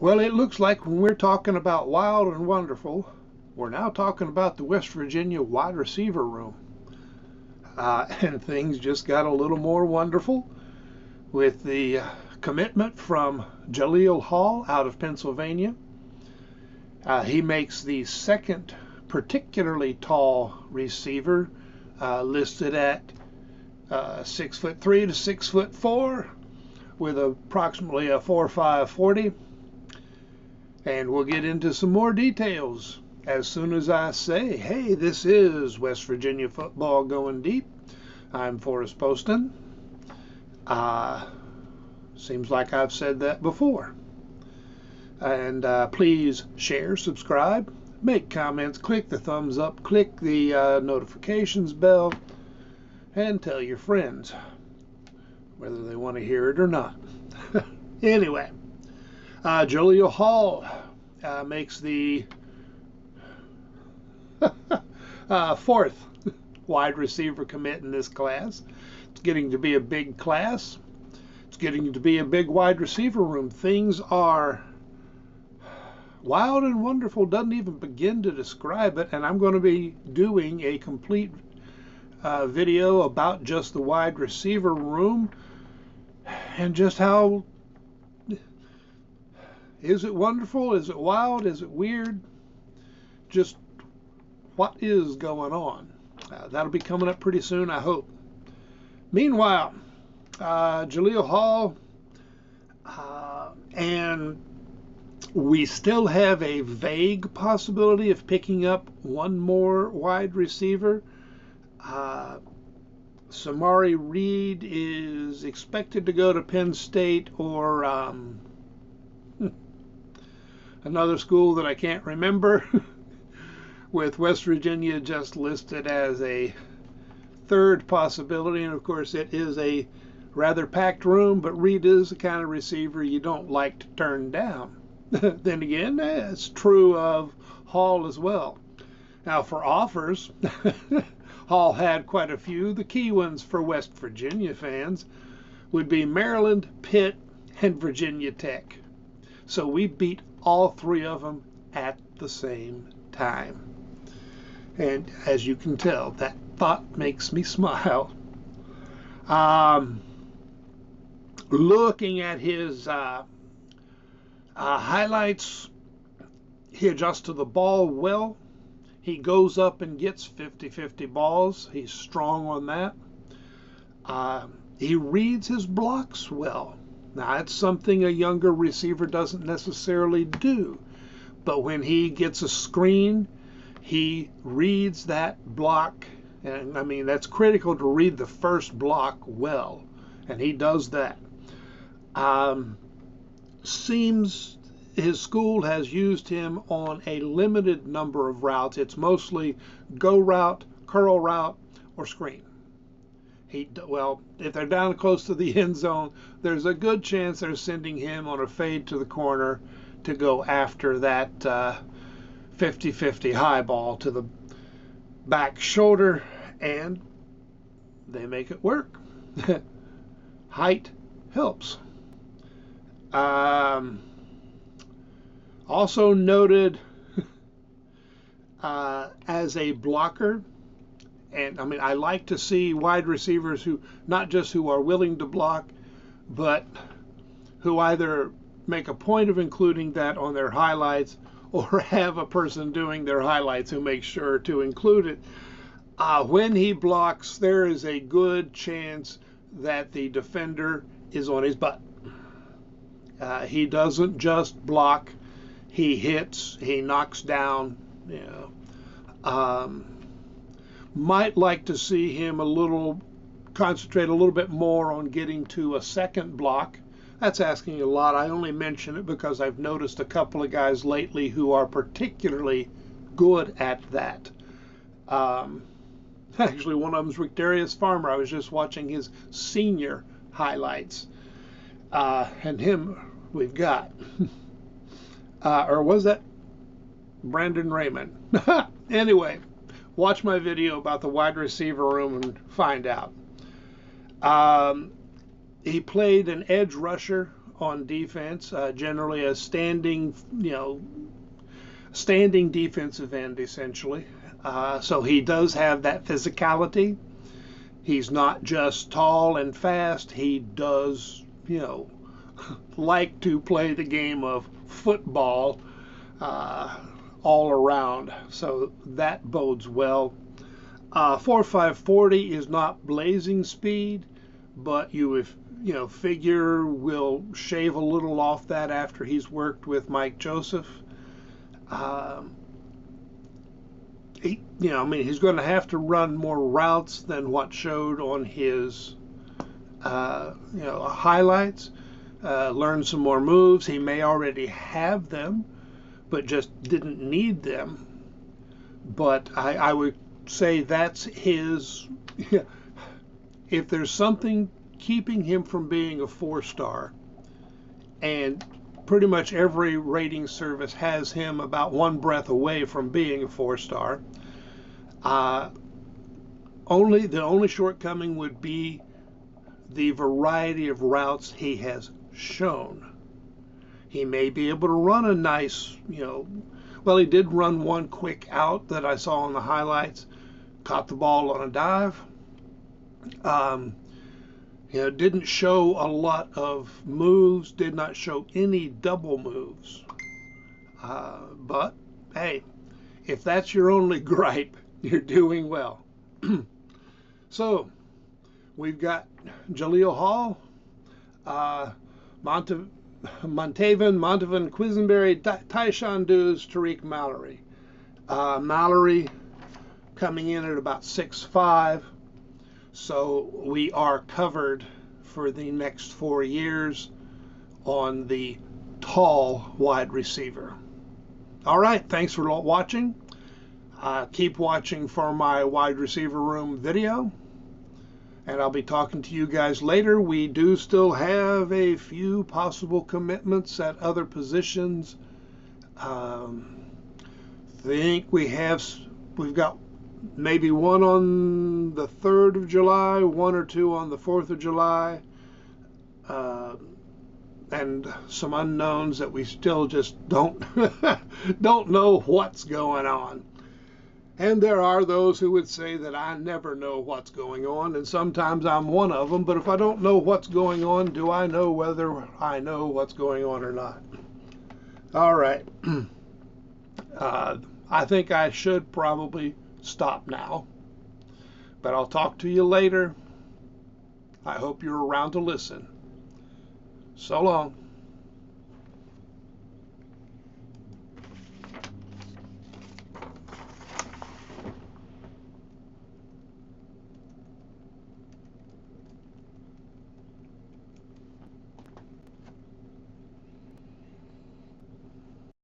Well, it looks like when we're talking about wild and wonderful, we're now talking about the West Virginia wide receiver room. And things just got a little more wonderful with the commitment from Jalil Hall out of Pennsylvania. He makes the second particularly tall receiver, listed at 6'3" to 6'4", with approximately a 4.5 40. And we'll get into some more details as soon as I say, hey, this is West Virginia football going deep. I'm Forrest Poston. Seems like I've said that before. And please share, subscribe, make comments, click the thumbs up, click the notifications bell, and tell your friends whether they want to hear it or not. Anyway, Jalil Hall makes the fourth wide receiver commit in this class. It's getting to be a big class. It's getting to be a big wide receiver room. Things are wild and wonderful, doesn't even begin to describe it, and I'm going to be doing a complete video about just the wide receiver room and just how, is it wonderful, is it wild, is it weird, just what is going on. That'll be coming up pretty soon, I hope. Meanwhile, Jalil Hall, and we still have a vague possibility of picking up one more wide receiver. Samari Reed is expected to go to Penn State or another school that I can't remember, with West Virginia just listed as a third possibility. And of course, it is a rather packed room, but Reed is the kind of receiver you don't like to turn down. Then again, it's true of Hall as well. Now, for offers, Hall had quite a few. The key ones for West Virginia fans would be Maryland, Pitt, and Virginia Tech. So we beat all three of them at the same time. And as you can tell, that thought makes me smile. Looking at his highlights, he adjusts to the ball well. He goes up and gets 50-50 balls. He's strong on that. He reads his blocks well. Now, that's something a younger receiver doesn't necessarily do. But when he gets a screen, he reads that block. And I mean, that's critical to read the first block well. And he does that. Seems his school has used him on a limited number of routes. It's mostly go route, curl route, or screen. Well, if they're down close to the end zone, there's a good chance they're sending him on a fade to the corner to go after that 50-50 high ball to the back shoulder, and they make it work. Height helps. Also noted as a blocker, and I mean, I like to see wide receivers who, not just who are willing to block, but who either make a point of including that on their highlights or have a person doing their highlights who makes sure to include it. When he blocks, there is a good chance that the defender is on his butt. He doesn't just block, he hits, he knocks down. You know, might like to see him concentrate a little bit more on getting to a second block. That's asking a lot. I only mention it because I've noticed a couple of guys lately who are particularly good at that. Actually, one of them is Rick Darius Farmer. I was just watching his senior highlights. And him we've got. Or was that Brandon Raymond? Anyway, watch my video about the wide receiver room and find out. He played an edge rusher on defense, generally a standing, standing defensive end essentially. So he does have that physicality. He's not just tall and fast. He does, like to play the game of football all around. So that bodes well. 4.5 40 is not blazing speed, but you figure we'll shave a little off that after he's worked with Mike Joseph. He's going to have to run more routes than what showed on his, highlights. Learn some more moves. He may already have them, but just didn't need them. But I would say that's his. If there's something keeping him from being a 4-star, and pretty much every rating service has him about one breath away from being a 4-star. The only shortcoming would be the variety of routes he has shown. He may be able to run a nice, well, he did run one quick out that I saw in the highlights, caught the ball on a dive. Didn't show a lot of moves, did not show any double moves. But, hey, if that's your only gripe, you're doing well. So, we've got Jalil Hall, Montavon, Quisenberry, Tyshawn Dews, Tariq Mallory. Mallory coming in at about 6'5". So we are covered for the next 4 years on the tall wide receiver. All right, thanks for watching. Keep watching for my wide receiver room video, and I'll be talking to you guys later. We do still have a few possible commitments at other positions. Think we've got maybe one on the 3rd of July, 1 or 2 on the 4th of July, and some unknowns that we still just don't know what's going on. And there are those who would say that I never know what's going on, and sometimes I'm one of them, but if I don't know what's going on, do I know whether I know what's going on or not? All right. I think I should probably stop now, but I'll talk to you later. I hope you're around to listen. So long.